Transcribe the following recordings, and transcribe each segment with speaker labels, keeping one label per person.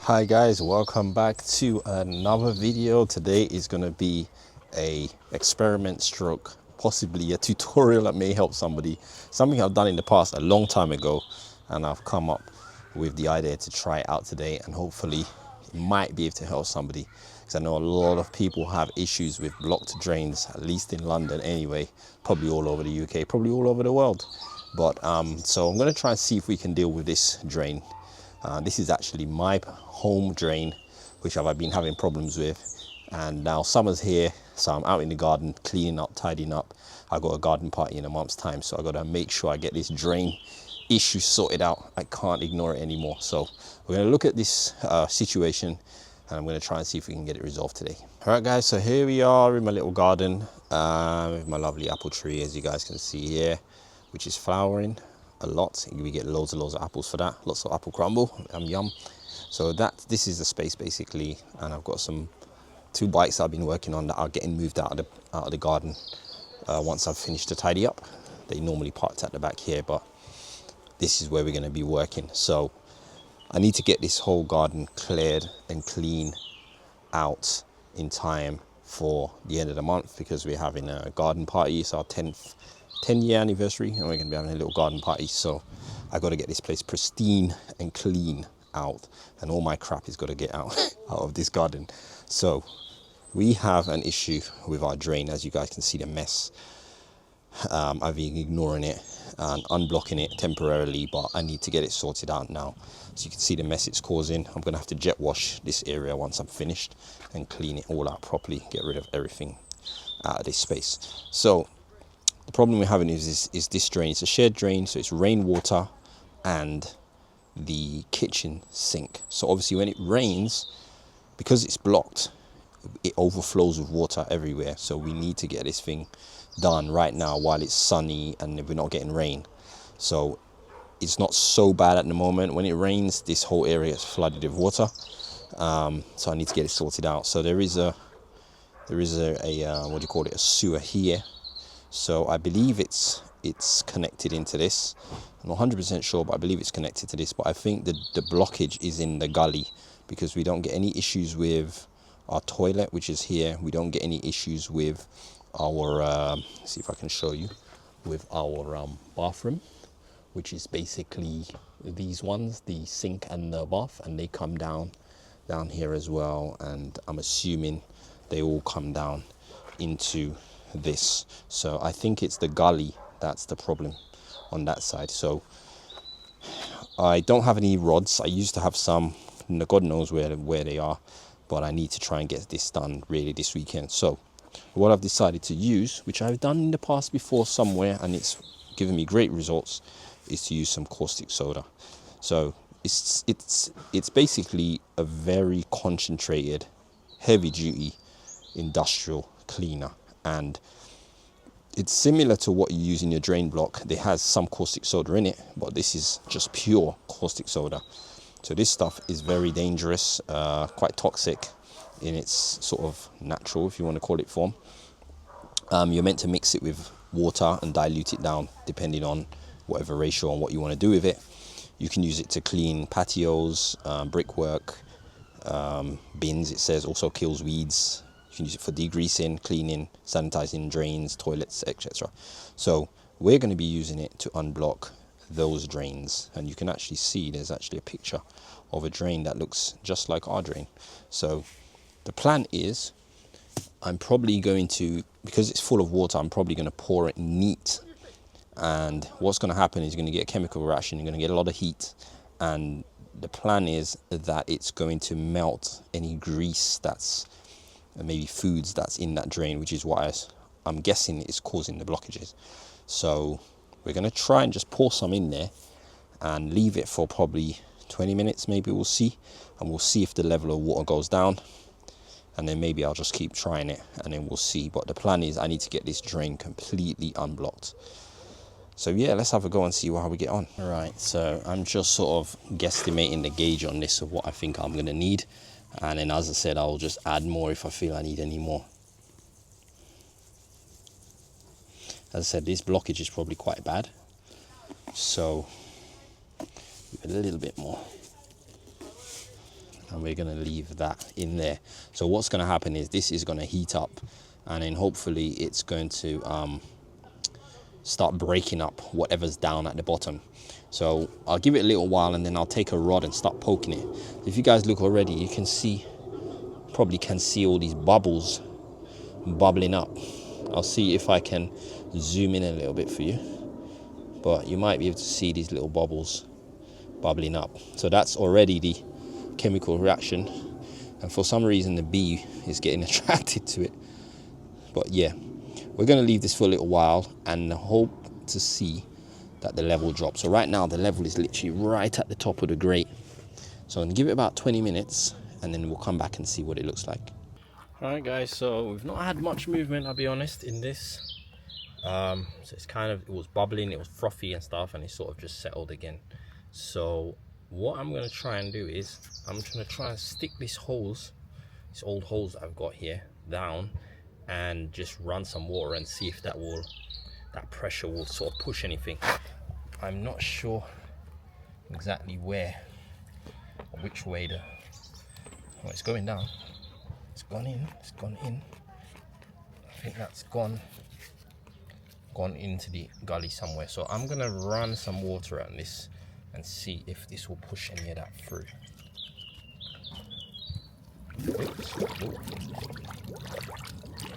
Speaker 1: Hi guys, welcome back to another video. Today is going to be a experiment stroke, possibly a tutorial that may help somebody. Something I've done in the past a long time ago, and I've come up with the idea to try it out today, and hopefully it might be able to help somebody, because I know a lot of people have issues with blocked drains, at least in London anyway, probably all over the UK, probably all over the world. But so I'm going to try and see if we can deal with this drain. This is actually my home drain, which I've been having problems with. And now summer's here, so I'm out in the garden cleaning up, tidying up. I got a garden party in a month's time, so I got to make sure I get this drain issue sorted out. I can't ignore it anymore. So we're going to look at this situation, and I'm going to try and see if we can get it resolved today. All right, guys, so here we are in my little garden with my lovely apple tree, as you guys can see here, which is flowering a lot. We get loads and loads of apples for that, lots of apple crumble, yum. So this is the space basically, and I've got two bikes I've been working on that are getting moved out of the garden once I've finished to tidy up. They normally parked at the back here, but this is where we're going to be working. So I need to get this whole garden cleared and clean out in time for the end of the month, because we're having a garden party. It's our 10-year anniversary, and we're going to be having a little garden party. So I got to get this place pristine and clean out, and all my crap is got to get out of this garden. So we have an issue with our drain. As you guys can see, the mess. I've been ignoring it and unblocking it temporarily, but I need to get it sorted out now. So you can see the mess it's causing. I'm going to have to jet wash this area once I'm finished and clean it all out properly, get rid of everything out of this space. So the problem we're having is this drain. It's a shared drain, so it's rainwater and the kitchen sink. So obviously when it rains, because it's blocked, it overflows with water everywhere. So we need to get this thing done right now while it's sunny and we're not getting rain. So it's not so bad at the moment. When it rains, this whole area is flooded with water. So I need to get it sorted out. So there is a what do you call it, a sewer here. So I believe it's connected into this. I'm not 100% sure, but I believe it's connected to this. But I think the blockage is in the gully, because we don't get any issues with our toilet, which is here. We don't get any issues with our, see if I can show you, with our bathroom, which is basically these ones, the sink and the bath, and they come down here as well. And I'm assuming they all come down into this. So I think it's the gully that's the problem on that side. So I don't have any rods. I used to have some, God knows where they are, but I need to try and get this done really this weekend. So what I've decided to use, which I've done in the past before somewhere, and it's given me great results, is to use some caustic soda. So it's basically a very concentrated, heavy duty industrial cleaner, and it's similar to what you use in your drain block. It has some caustic soda in it, but this is just pure caustic soda. So this stuff is very dangerous, quite toxic in its sort of natural, if you want to call it, form. You're meant to mix it with water and dilute it down depending on whatever ratio and what you want to do with it. You can use it to clean patios, brickwork, bins. It says also kills weeds. You can use it for degreasing, cleaning, sanitizing drains, toilets, etc. So we're going to be using it to unblock those drains, and you can actually see there's actually a picture of a drain that looks just like our drain. So the plan is, I'm probably going to, because it's full of water, I'm probably going to pour it neat, and what's going to happen is you're going to get a chemical reaction, you're going to get a lot of heat, and the plan is that it's going to melt any grease that's, maybe foods that's in that drain, which is what I'm guessing is causing the blockages. So we're going to try and just pour some in there and leave it for probably 20 minutes, maybe, we'll see. And we'll see if the level of water goes down. And then maybe I'll just keep trying it, and then we'll see. But the plan is I need to get this drain completely unblocked. So yeah, let's have a go and see how we get on. All right, so I'm just sort of guesstimating the gauge on this of what I think I'm going to need. And then, as I said, I'll just add more if I feel I need any more. As I said, this blockage is probably quite bad, so a little bit more. and we're going to leave that in there. So what's going to happen is this is going to heat up, and then hopefully it's going to start breaking up whatever's down at the bottom. So I'll give it a little while, and then I'll take a rod and start poking it. If you guys look already, you can see, probably can see all these bubbles bubbling up. I'll see if I can zoom in a little bit for you, but you might be able to see these little bubbles bubbling up. So that's already the chemical reaction, and for some reason the bee is getting attracted to it. But yeah, we're going to leave this for a little while and hope to see that the level drops. So right now the level is literally right at the top of the grate. So I'm going to give it about 20 minutes and then we'll come back and see what it looks like. Alright guys, so we've not had much movement, I'll be honest, in this. So it's kind of, it was bubbling, it was frothy and stuff, and it sort of just settled again. So what I'm going to try and do is, I'm going to try and stick these holes, these old holes that I've got here, down, and just run some water and see if that pressure will sort of push anything. I'm not sure exactly where or which way oh, it's going down. It's gone in. It's gone in. I think that's gone into the gully somewhere. So I'm gonna run some water at this and see if this will push any of that through. Oops.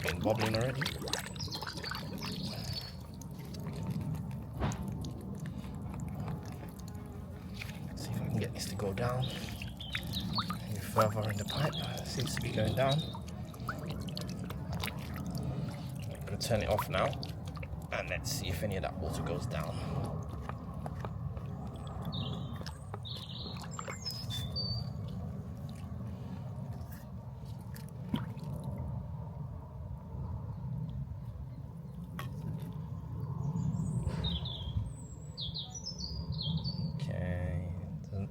Speaker 1: Been bubbling already. See if I can get this to go down any further in the pipe. It seems to be going down. I'm going to turn it off now, and let's see if any of that water goes down.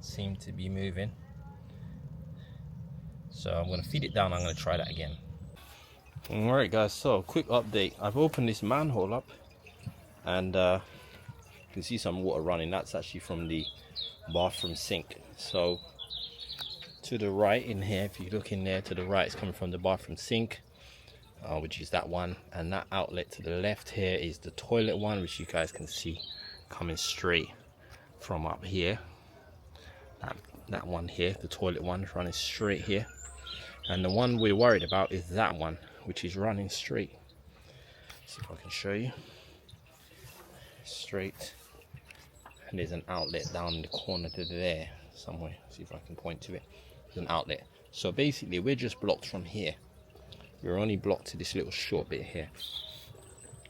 Speaker 1: Seem to be moving, so I'm going to feed it down. I'm going to try that again. Alright guys, so quick update. I've opened this manhole up, and you can see some water running. That's actually from the bathroom sink. So to the right in here, if you look in there, to the right, it's coming from the bathroom sink, which is that one, and that outlet to the left here is the toilet one, which you guys can see coming straight from up here. That one here, the toilet one, is running straight here, and the one we're worried about is that one, which is running straight. See if I can show you. Straight, and there's an outlet down in the corner to there somewhere. See if I can point to it. There's an outlet. So basically we're just blocked from here. We're only blocked to this little short bit here.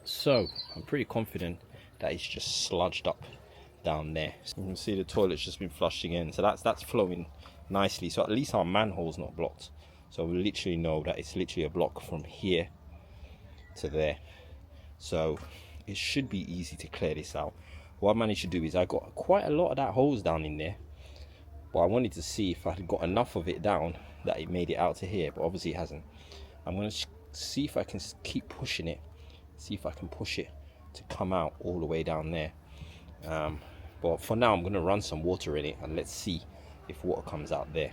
Speaker 1: So I'm pretty confident that it's just sludged up down there. So you can see the toilet's just been flushed again, so that's flowing nicely. So at least our manhole's not blocked, so we literally know that it's literally a block from here to there. So it should be easy to clear this out. What I managed to do is I got quite a lot of that hose down in there, but I wanted to see if I had got enough of it down that it made it out to here, but obviously it hasn't. I'm going to see if I can keep pushing it, see if I can push it to come out all the way down there. But for now I'm going to run some water in it and let's see if water comes out there.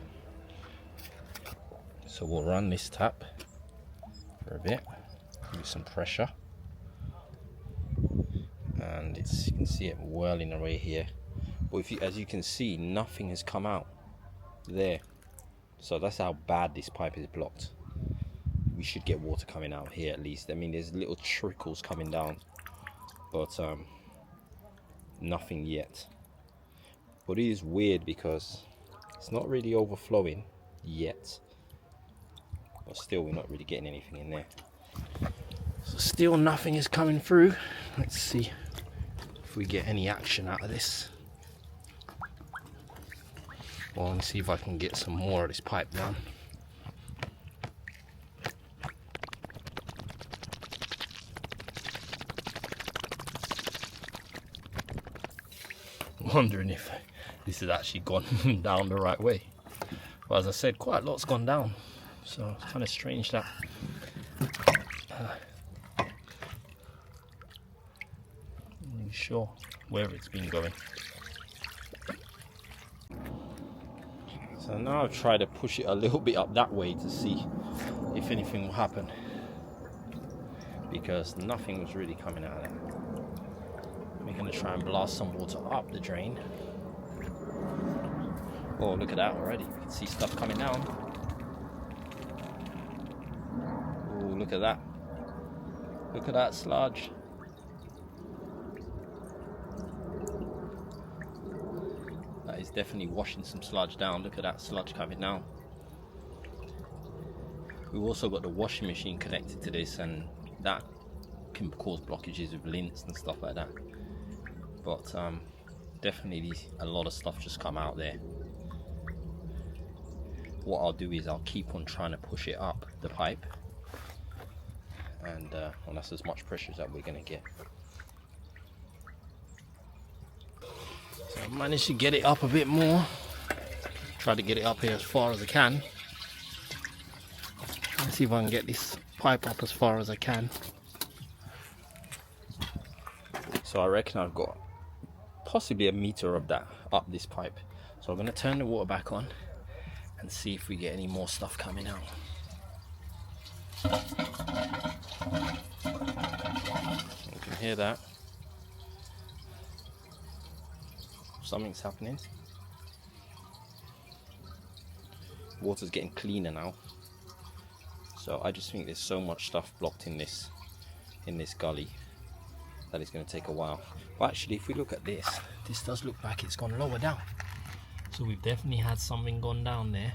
Speaker 1: So we'll run this tap for a bit, give it some pressure, and you can see it whirling away here. But as you can see, nothing has come out there. So that's how bad this pipe is blocked. We should get water coming out here at least. I mean, there's little trickles coming down, but nothing yet. But it is weird because it's not really overflowing yet, but still we're not really getting anything in there. So still nothing is coming through. Let's see if we get any action out of this. Well, let me see if I can get some more of this pipe down. Wondering if this has actually gone down the right way. But as I said, quite a lot's gone down, so it's kind of strange that I'm not really sure where it's been going. So So now I've tried to push it a little bit up that way to see if anything will happen, because nothing was really coming out of it. We're going to try and blast some water up the drain. Oh, look at that already. You can see stuff coming down. Oh, look at that. Look at that sludge. That is definitely washing some sludge down. Look at that sludge coming down. We've also got the washing machine connected to this, and that can cause blockages with lints and stuff like that. But definitely a lot of stuff just come out there. What I'll do is I'll keep on trying to push it up the pipe, and well, that's as much pressure as that we're going to get. So I managed to get it up a bit more. Try to get it up here as far as I can. Let's see if I can get this pipe up as far as I can. So I reckon I've got possibly a meter of that up this pipe. So I'm going to turn the water back on and see if we get any more stuff coming out. You can hear that. Something's happening. Water's getting cleaner now. So I just think there's so much stuff blocked in this gully that it's going to take a while. But actually, if we look at this does look like it's gone lower down. So we've definitely had something gone down there.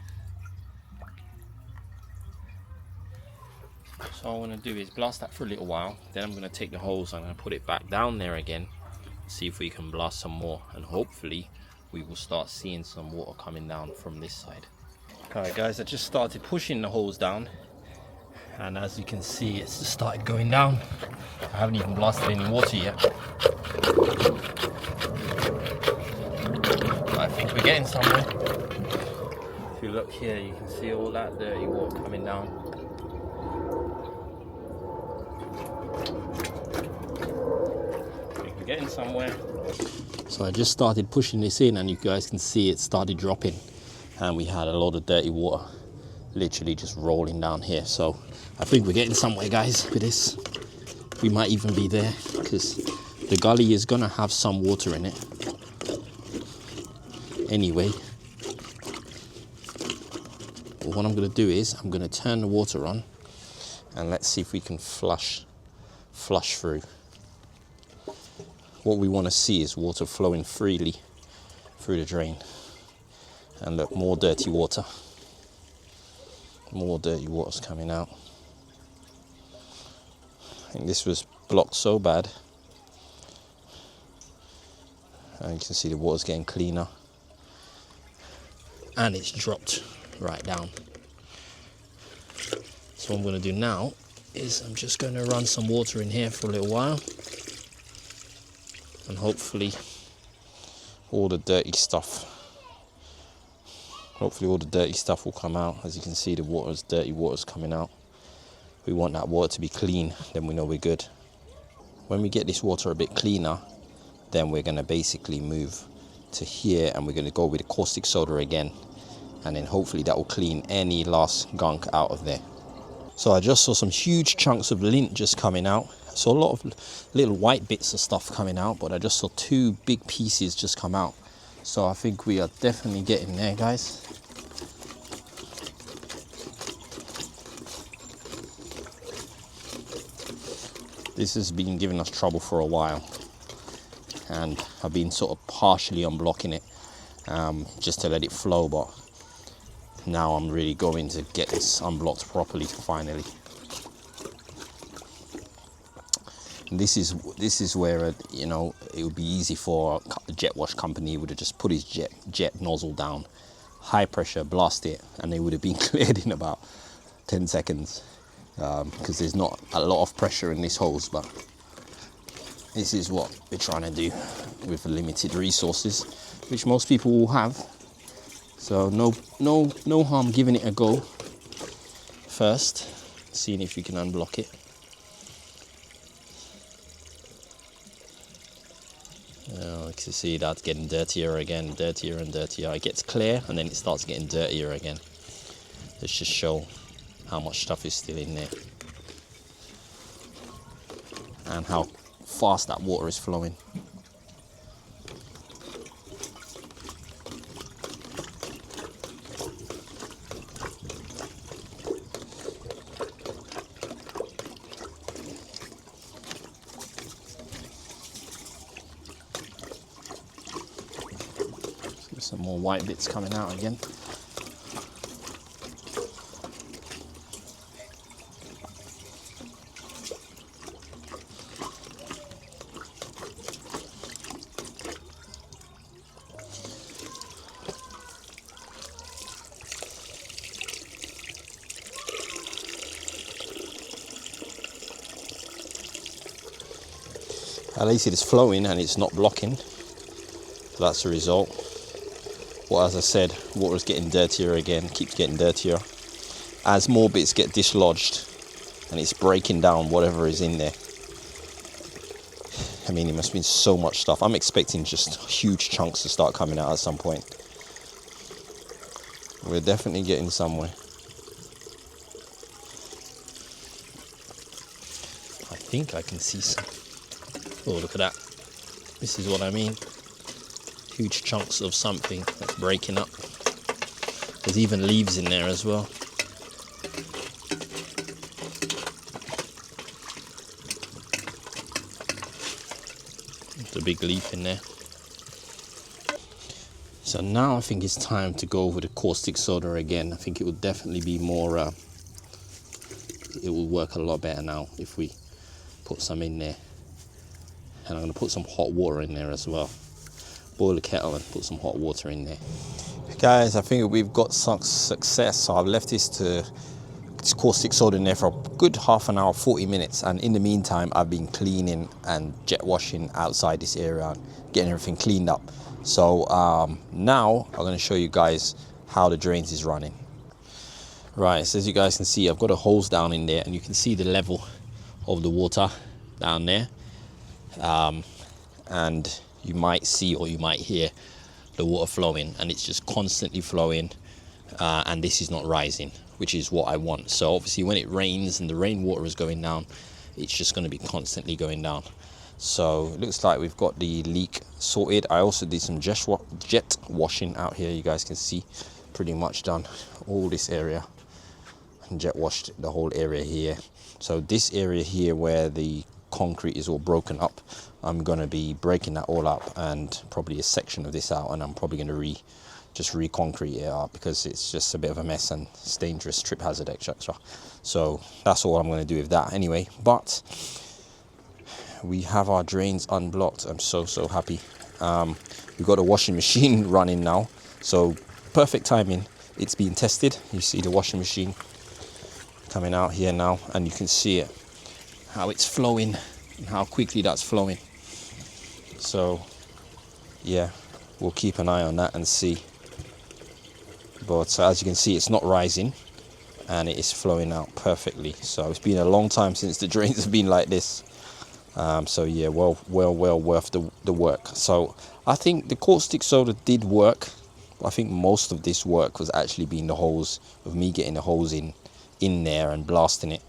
Speaker 1: So all I'm going to do is blast that for a little while. Then I'm going to take the hose, I'm going to put it back down there again. See if we can blast some more, and hopefully we will start seeing some water coming down from this side. Alright guys, I just started pushing the hose down, and as you can see, it's just started going down. I haven't even blasted any water yet, but I think we're getting somewhere. If you look here, you can see all that dirty water coming down. I think we're getting somewhere. So I just started pushing this in, and you guys can see it started dropping, and we had a lot of dirty water literally just rolling down here. So I think we're getting somewhere, guys, with this. We might even be there, because the gully is gonna have some water in it anyway. But what I'm gonna do is I'm gonna turn the water on, and let's see if we can flush through. What we want to see is water flowing freely through the drain. And look, more dirty water. More dirty water's coming out. I think this was blocked so bad. And you can see the water's getting cleaner. And it's dropped right down. So what I'm going to do now is I'm just going to run some water in here for a little while. And hopefully all the dirty stuff will come out. As you can see, the dirty water's coming out. We want that water to be clean, then we know we're good. When we get this water a bit cleaner, then we're going to basically move to here, and we're going to go with the caustic soda again, and then hopefully that will clean any last gunk out of there. So I just saw some huge chunks of lint just coming out. I saw a lot of little white bits of stuff coming out, but I just saw two big pieces just come out. So I think we are definitely getting there, guys. This has been giving us trouble for a while, and I've been sort of partially unblocking it just to let it flow, but now I'm really going to get this unblocked properly finally. And this is where you know, it would be easy for a jet wash company would have just put his jet nozzle down, high pressure, blast it, and they would have been cleared in about 10 seconds. Because there's not a lot of pressure in this hose, but this is what we're trying to do with limited resources, which most people will have. So no harm giving it a go first, seeing if you can unblock it. Oh, I can see that getting dirtier again, dirtier and dirtier. It gets clear and then it starts getting dirtier again. Let's just show how much stuff is still in there and how fast that water is flowing. Some more white bits coming out again. At least it is flowing and it's not blocking. So that's the result. Well, as I said, water is getting dirtier again, keeps getting dirtier. As more bits get dislodged and it's breaking down whatever is in there. I mean, it must have been so much stuff. I'm expecting just huge chunks to start coming out at some point. We're definitely getting somewhere. I think I can see some. Oh, look at that. This is what I mean. Huge chunks of something that's breaking up. There's even leaves in there as well. There's a big leaf in there. So now I think it's time to go over the caustic soda again. I think it will definitely be more, it will work a lot better now if we put some in there. And I'm going to put some hot water in there as well. Boil the kettle and put some hot water in there. Guys, I think we've got some success. So I've left this caustic soda in there for a good half an hour, 40 minutes. And in the meantime, I've been cleaning and jet washing outside this area and getting everything cleaned up. So now I'm going to show you guys how the drains is running. Right, so as you guys can see, I've got a hose down in there and you can see the level of the water down there. And you might see or you might hear the water flowing, and it's just constantly flowing, and this is not rising, which is what I want. So obviously when it rains and the rainwater is going down, it's just going to be constantly going down. So it looks like we've got the leak sorted. I also did some jet washing out here. You guys can see pretty much done all this area and jet washed the whole area here. So this area here where the concrete is all broken up, I'm going to be breaking that all up and probably a section of this out, and I'm probably going to just re-concrete it up because it's just a bit of a mess and it's dangerous, trip hazard, etc. So that's all I'm going to do with that anyway. But we have our drains unblocked. I'm so happy. We've got a washing machine running now, so perfect timing. It's being tested. You see the washing machine coming out here now, and you can see it, how it's flowing and how quickly that's flowing. So yeah, we'll keep an eye on that and see. But as you can see, it's not rising and it is flowing out perfectly. So it's been a long time since the drains have been like this. So yeah, well worth the work. So I think the caustic soda did work. I think most of this work was actually being the hose, of me getting the hose in there and blasting it.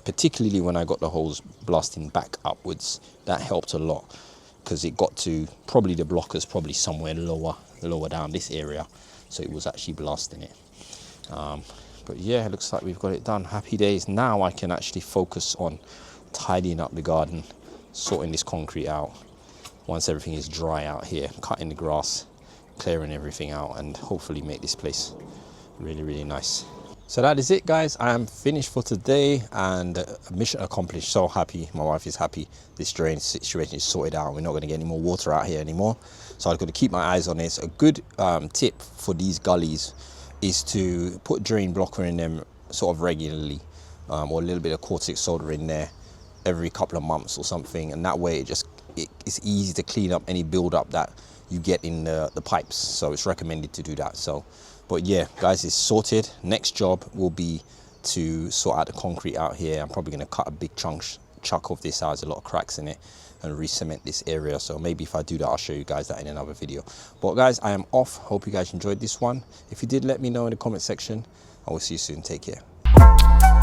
Speaker 1: Particularly when I got the hose blasting back upwards, that helped a lot, because it got to probably the blockers probably somewhere lower down this area, so it was actually blasting it. But yeah, it looks like we've got it done. Happy days. Now I can actually focus on tidying up the garden, sorting this concrete out once everything is dry out here, cutting the grass, clearing everything out, and hopefully make this place really nice. So that is it, guys. I am finished for today and mission accomplished. So happy. My wife is happy. This drain situation is sorted out. We're not going to get any more water out here anymore. So I've got to keep my eyes on this. A good tip for these gullies is to put drain blocker in them sort of regularly, or a little bit of caustic soda in there every couple of months or something. And that way it's easy to clean up any build-up that you get in the pipes. So it's recommended to do that. So, but yeah, guys, it's sorted. Next job will be to sort out the concrete out here. I'm probably going to cut a big chunk chuck off this out, there's a lot of cracks in it, and re-cement this area. So maybe if I do that, I'll show you guys that in another video. But guys, I am off. Hope you guys enjoyed this one. If you did, let me know in the comment section. I will see you soon. Take care.